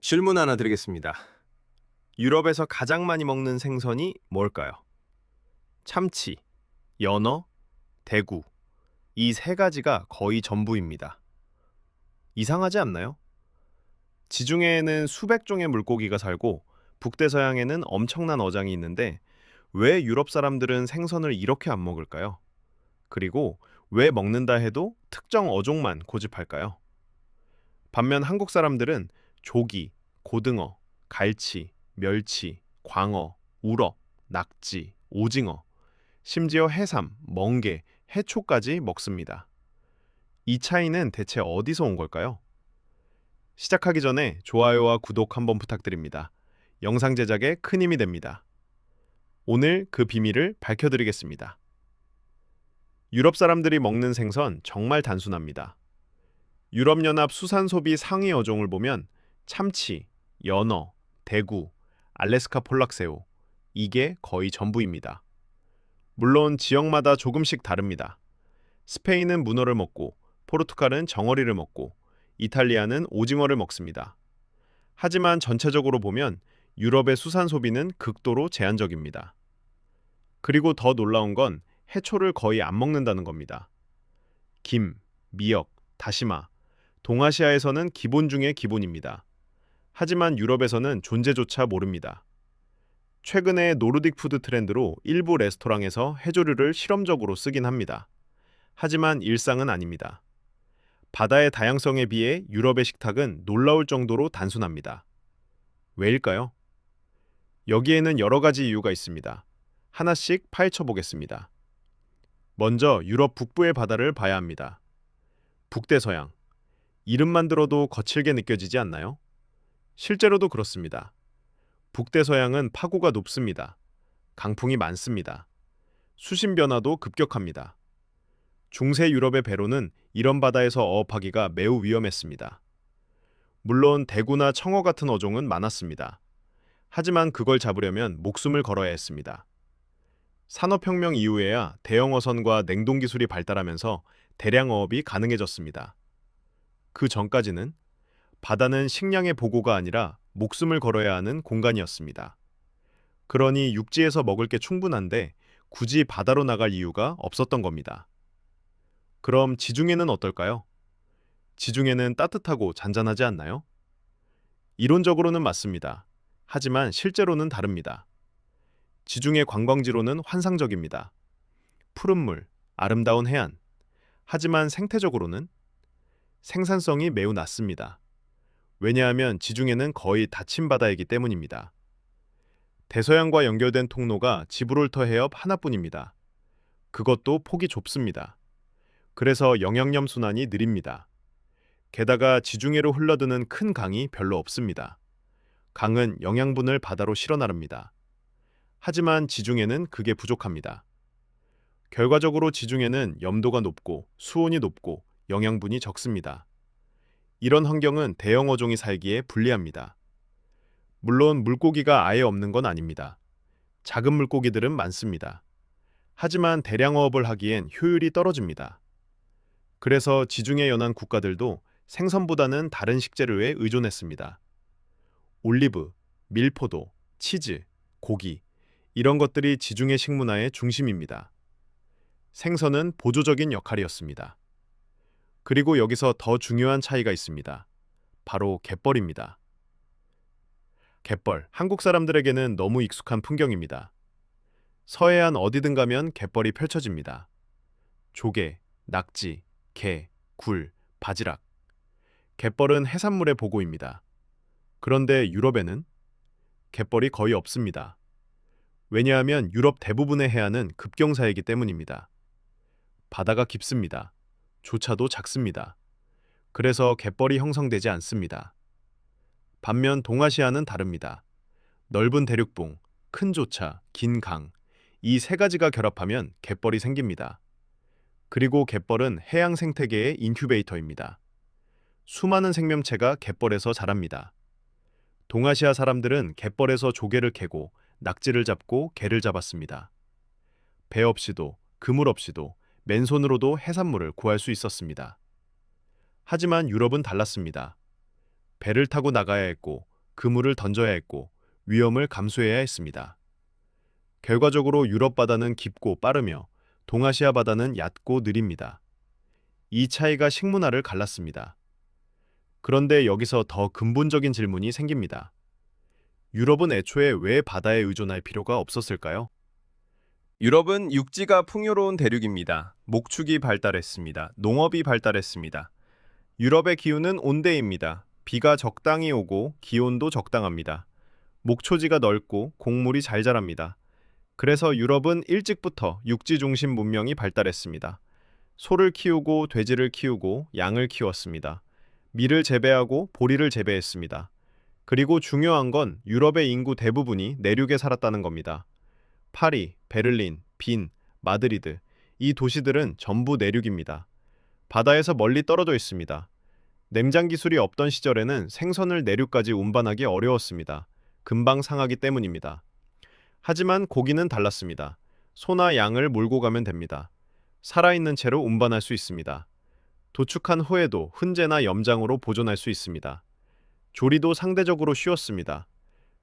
질문 하나 드리겠습니다. 유럽에서 가장 많이 먹는 생선이 뭘까요? 참치, 연어, 대구. 이 세 가지가 거의 전부입니다. 이상하지 않나요? 지중해에는 수백 종의 물고기가 살고 북대서양에는 엄청난 어장이 있는데 왜 유럽 사람들은 생선을 이렇게 안 먹을까요? 그리고 왜 먹는다 해도 특정 어종만 고집할까요? 반면 한국 사람들은 조기, 고등어, 갈치, 멸치, 광어, 우럭, 낙지, 오징어, 심지어 해삼, 멍게, 해초까지 먹습니다. 이 차이는 대체 어디서 온 걸까요? 시작하기 전에 좋아요와 구독 한번 부탁드립니다. 영상 제작에 큰 힘이 됩니다. 오늘 그 비밀을 밝혀드리겠습니다. 유럽 사람들이 먹는 생선 정말 단순합니다. 유럽연합 수산소비 상위 어종을 보면 참치, 연어, 대구, 알래스카 폴락새우 이게 거의 전부입니다. 물론 지역마다 조금씩 다릅니다. 스페인은 문어를 먹고 포르투갈은 정어리를 먹고 이탈리아는 오징어를 먹습니다. 하지만 전체적으로 보면 유럽의 수산 소비는 극도로 제한적입니다. 그리고 더 놀라운 건 해초를 거의 안 먹는다는 겁니다. 김, 미역, 다시마, 동아시아에서는 기본 중의 기본입니다. 하지만 유럽에서는 존재조차 모릅니다. 최근에 노르딕 푸드 트렌드로 일부 레스토랑에서 해조류를 실험적으로 쓰긴 합니다. 하지만 일상은 아닙니다. 바다의 다양성에 비해 유럽의 식탁은 놀라울 정도로 단순합니다. 왜일까요? 여기에는 여러 가지 이유가 있습니다. 하나씩 파헤쳐 보겠습니다. 먼저 유럽 북부의 바다를 봐야 합니다. 북대서양. 이름만 들어도 거칠게 느껴지지 않나요? 실제로도 그렇습니다. 북대서양은 파고가 높습니다. 강풍이 많습니다. 수심 변화도 급격합니다. 중세 유럽의 배로는 이런 바다에서 어업하기가 매우 위험했습니다. 물론 대구나 청어 같은 어종은 많았습니다. 하지만 그걸 잡으려면 목숨을 걸어야 했습니다. 산업혁명 이후에야 대형 어선과 냉동 기술이 발달하면서 대량 어업이 가능해졌습니다. 그 전까지는 바다는 식량의 보고가 아니라 목숨을 걸어야 하는 공간이었습니다. 그러니 육지에서 먹을 게 충분한데 굳이 바다로 나갈 이유가 없었던 겁니다. 그럼 지중해는 어떨까요? 지중해는 따뜻하고 잔잔하지 않나요? 이론적으로는 맞습니다. 하지만 실제로는 다릅니다. 지중해 관광지로는 환상적입니다. 푸른 물, 아름다운 해안. 하지만 생태적으로는 생산성이 매우 낮습니다. 왜냐하면 지중해는 거의 닫힌 바다이기 때문입니다. 대서양과 연결된 통로가 지브롤터 해협 하나뿐입니다. 그것도 폭이 좁습니다. 그래서 영양염 순환이 느립니다. 게다가 지중해로 흘러드는 큰 강이 별로 없습니다. 강은 영양분을 바다로 실어 나릅니다. 하지만 지중해는 그게 부족합니다. 결과적으로 지중해는 염도가 높고 수온이 높고 영양분이 적습니다. 이런 환경은 대형 어종이 살기에 불리합니다. 물론 물고기가 아예 없는 건 아닙니다. 작은 물고기들은 많습니다. 하지만 대량 어업을 하기엔 효율이 떨어집니다. 그래서 지중해 연안 국가들도 생선보다는 다른 식재료에 의존했습니다. 올리브, 밀포도, 치즈, 고기 이런 것들이 지중해 식문화의 중심입니다. 생선은 보조적인 역할이었습니다. 그리고 여기서 더 중요한 차이가 있습니다. 바로 갯벌입니다. 갯벌, 한국 사람들에게는 너무 익숙한 풍경입니다. 서해안 어디든 가면 갯벌이 펼쳐집니다. 조개, 낙지, 게, 굴, 바지락. 갯벌은 해산물의 보고입니다. 그런데 유럽에는 갯벌이 거의 없습니다. 왜냐하면 유럽 대부분의 해안은 급경사이기 때문입니다. 바다가 깊습니다. 조차도 작습니다. 그래서 갯벌이 형성되지 않습니다. 반면 동아시아는 다릅니다. 넓은 대륙봉, 큰 조차, 긴 강, 이 세 가지가 결합하면 갯벌이 생깁니다. 그리고 갯벌은 해양 생태계의 인큐베이터입니다. 수많은 생명체가 갯벌에서 자랍니다. 동아시아 사람들은 갯벌에서 조개를 캐고 낙지를 잡고 게를 잡았습니다. 배 없이도 그물 없이도 맨손으로도 해산물을 구할 수 있었습니다. 하지만 유럽은 달랐습니다. 배를 타고 나가야 했고 그물을 던져야 했고 위험을 감수해야 했습니다. 결과적으로 유럽 바다는 깊고 빠르며 동아시아 바다는 얕고 느립니다. 이 차이가 식문화를 갈랐습니다. 그런데 여기서 더 근본적인 질문이 생깁니다. 유럽은 애초에 왜 바다에 의존할 필요가 없었을까요? 유럽은 육지가 풍요로운 대륙입니다. 목축이 발달했습니다. 농업이 발달했습니다. 유럽의 기후는 온대입니다. 비가 적당히 오고 기온도 적당합니다. 목초지가 넓고 곡물이 잘 자랍니다. 그래서 유럽은 일찍부터 육지 중심 문명이 발달했습니다. 소를 키우고 돼지를 키우고 양을 키웠습니다. 밀을 재배하고 보리를 재배했습니다. 그리고 중요한 건 유럽의 인구 대부분이 내륙에 살았다는 겁니다. 파리, 베를린, 빈, 마드리드, 이 도시들은 전부 내륙입니다. 바다에서 멀리 떨어져 있습니다. 냉장 기술이 없던 시절에는 생선을 내륙까지 운반하기 어려웠습니다. 금방 상하기 때문입니다. 하지만 고기는 달랐습니다. 소나 양을 몰고 가면 됩니다. 살아있는 채로 운반할 수 있습니다. 도축한 후에도 훈제나 염장으로 보존할 수 있습니다. 조리도 상대적으로 쉬웠습니다.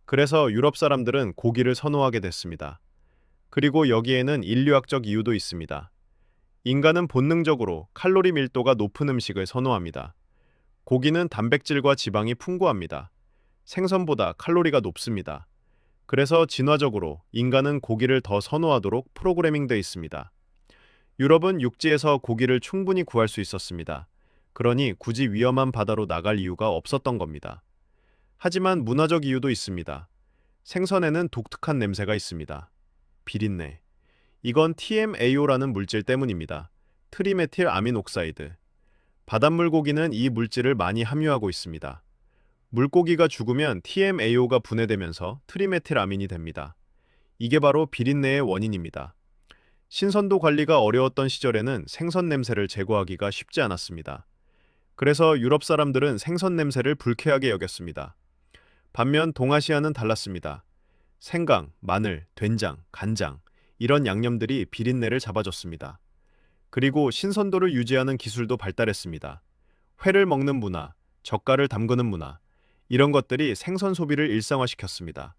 그래서 유럽 사람들은 고기를 선호하게 됐습니다. 그리고 여기에는 인류학적 이유도 있습니다. 인간은 본능적으로 칼로리 밀도가 높은 음식을 선호합니다. 고기는 단백질과 지방이 풍부합니다. 생선보다 칼로리가 높습니다. 그래서 진화적으로 인간은 고기를 더 선호하도록 프로그래밍되어 있습니다. 유럽은 육지에서 고기를 충분히 구할 수 있었습니다. 그러니 굳이 위험한 바다로 나갈 이유가 없었던 겁니다. 하지만 문화적 이유도 있습니다. 생선에는 독특한 냄새가 있습니다. 비린내. 이건 TMAO라는 물질 때문입니다. 트리메틸 아민옥사이드. 바닷물 고기는 이 물질을 많이 함유하고 있습니다. 물고기가 죽으면 TMAO가 분해되면서 트리메틸아민이 됩니다. 이게 바로 비린내의 원인입니다. 신선도 관리가 어려웠던 시절에는 생선 냄새를 제거하기가 쉽지 않았습니다. 그래서 유럽 사람들은 생선 냄새를 불쾌하게 여겼습니다. 반면 동아시아는 달랐습니다. 생강, 마늘, 된장, 간장 이런 양념들이 비린내를 잡아줬습니다. 그리고 신선도를 유지하는 기술도 발달했습니다. 회를 먹는 문화, 젓갈을 담그는 문화 이런 것들이 생선 소비를 일상화시켰습니다.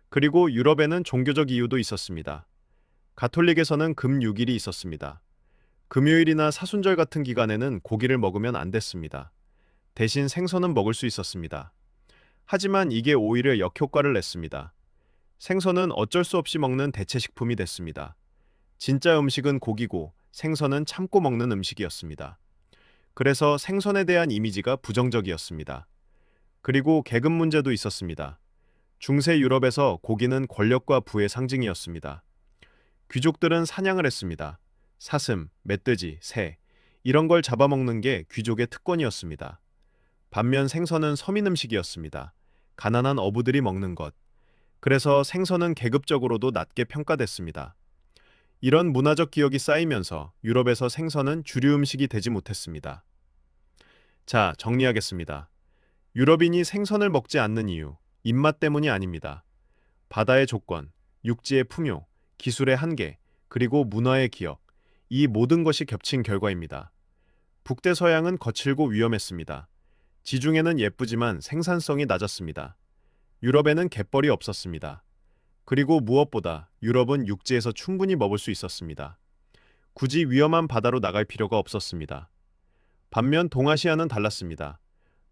그리고 유럽에는 종교적 이유도 있었습니다. 가톨릭에서는 금 6일이 있었습니다. 금요일이나 사순절 같은 기간에는 고기를 먹으면 안 됐습니다. 대신 생선은 먹을 수 있었습니다. 하지만 이게 오히려 역효과를 냈습니다. 생선은 어쩔 수 없이 먹는 대체 식품이 됐습니다. 진짜 음식은 고기고 생선은 참고 먹는 음식이었습니다. 그래서 생선에 대한 이미지가 부정적이었습니다. 그리고 계급 문제도 있었습니다. 중세 유럽에서 고기는 권력과 부의 상징이었습니다. 귀족들은 사냥을 했습니다. 사슴, 멧돼지, 새 이런 걸 잡아먹는 게 귀족의 특권이었습니다. 반면 생선은 서민 음식이었습니다. 가난한 어부들이 먹는 것. 그래서 생선은 계급적으로도 낮게 평가됐습니다. 이런 문화적 기억이 쌓이면서 유럽에서 생선은 주류 음식이 되지 못했습니다. 자, 정리하겠습니다. 유럽인이 생선을 먹지 않는 이유, 입맛 때문이 아닙니다. 바다의 조건, 육지의 풍요, 기술의 한계, 그리고 문화의 기억, 이 모든 것이 겹친 결과입니다. 북대서양은 거칠고 위험했습니다. 지중해는 예쁘지만 생산성이 낮았습니다. 유럽에는 갯벌이 없었습니다. 그리고 무엇보다 유럽은 육지에서 충분히 먹을 수 있었습니다. 굳이 위험한 바다로 나갈 필요가 없었습니다. 반면 동아시아는 달랐습니다.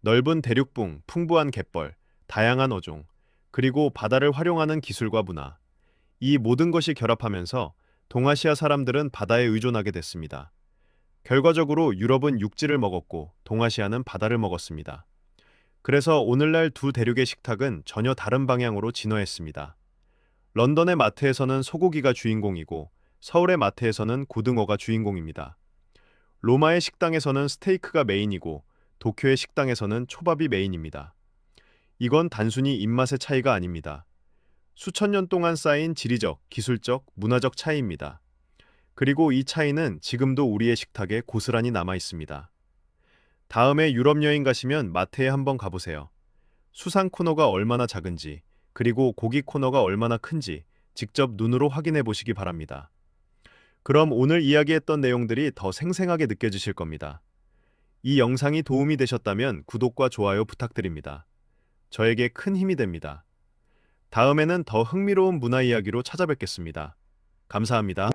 넓은 대륙붕, 풍부한 갯벌, 다양한 어종, 그리고 바다를 활용하는 기술과 문화. 이 모든 것이 결합하면서 동아시아 사람들은 바다에 의존하게 됐습니다. 결과적으로 유럽은 육지를 먹었고 동아시아는 바다를 먹었습니다. 그래서 오늘날 두 대륙의 식탁은 전혀 다른 방향으로 진화했습니다. 런던의 마트에서는 소고기가 주인공이고 서울의 마트에서는 고등어가 주인공입니다. 로마의 식당에서는 스테이크가 메인이고 도쿄의 식당에서는 초밥이 메인입니다. 이건 단순히 입맛의 차이가 아닙니다. 수천 년 동안 쌓인 지리적, 기술적, 문화적 차이입니다. 그리고 이 차이는 지금도 우리의 식탁에 고스란히 남아 있습니다. 다음에 유럽 여행 가시면 마트에 한번 가보세요. 수산 코너가 얼마나 작은지, 그리고 고기 코너가 얼마나 큰지 직접 눈으로 확인해 보시기 바랍니다. 그럼 오늘 이야기했던 내용들이 더 생생하게 느껴지실 겁니다. 이 영상이 도움이 되셨다면 구독과 좋아요 부탁드립니다. 저에게 큰 힘이 됩니다. 다음에는 더 흥미로운 문화 이야기로 찾아뵙겠습니다. 감사합니다.